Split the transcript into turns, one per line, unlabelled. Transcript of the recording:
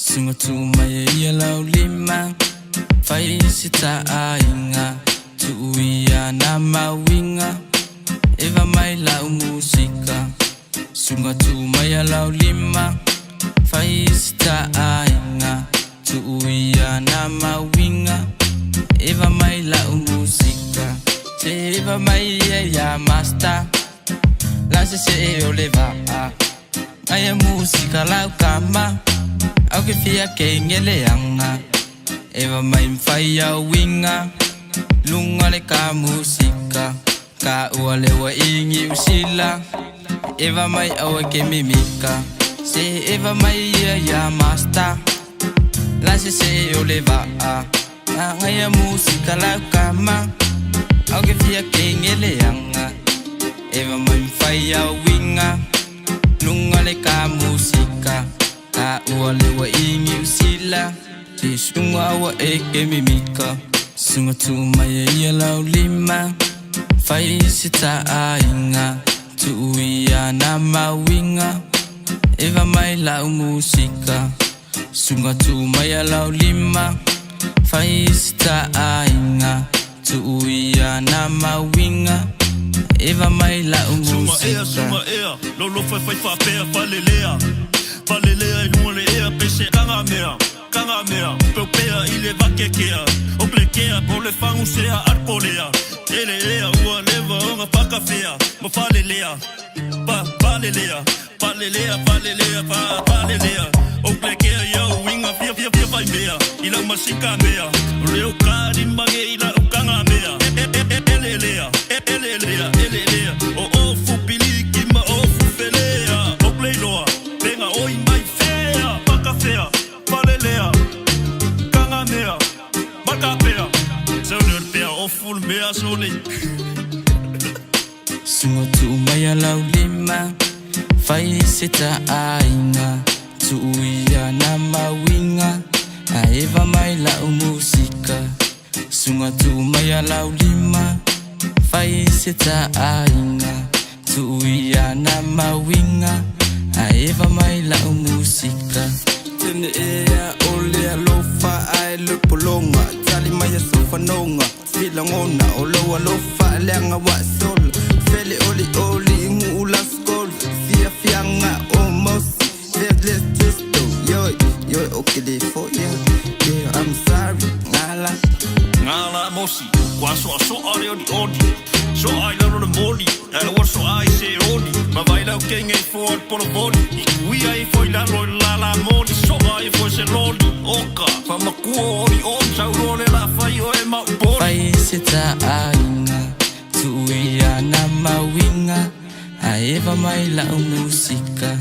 Sunga tu mai ia lau lima Fai sita ainga Tu ia na mawinga Eva mai lau musika Sunga tu mai lau lima Fai sita ainga Tu ia na mawinga Eva mai lau musika Se eva mai ya master La se o leva Ai musika lau kama Au ke fia ke ngeleanga Eva mai mfai au winga Lunga le ka musika Ka ua lewa ingi usila Eva mai au ke mimika Se eva mai ya master La se o leva Ngai musika lau kama Au ke fia ke ngeleanga Eva mai mfai au winga Lunga le ka musika Ka ua lewa ingi usila Te sunga wa eke mimika Sunga tu mai ia lau lima Fai sita ainga Tu ia na mawinga Eva mai lau musika Sunga tu mai lau lima Fai sita ainga Tu ia na mawinga Eva mai lau musika
Suma ea, lolo fai whapea whalelea Whalelea I hua le ea, pese kanga mea Peu pea I le wakekea O plekea, po le whangu sea arpolea Ele ea, ua lewa o ngā whakawhea Ma whalelea, whalelea O plekea iau inga fia whai mea I lau masika mea Reo kāri mange I lau kanga mea Elelea O fupiliki ma o fufelea O pleiloa, venga oi mai fea Pakawhea, whalelea Kanga mea, makapea Sauneur pea o full mea sole
Sunga tu mai lau lima Fai sita ainga Tu ia na mawinga Eva mai lau musika Sunga tu mai lau lima Fai sita ainga Tu ia na mawinga Eva mai lau musika
Tene ea ole alofa ai lupolonga Tali mai sofa nonga Fila ngona olo alofa leanga wa sol Fele oli ingu ula skol Fia fianga almost Vedles testo Yo okay de for ya Yeah I'm sorry
Ngala mosi Kwa so are odi So ai laro na moli Wa so ai se odi Ma vai lau kenge for polo body I kui ai foi laro la moli So ai foi se loli Oka Fa makuo ori on Sau role la fai o e mau boli
Fai sita ainga Tu ia na mawinga Eva mai lau musika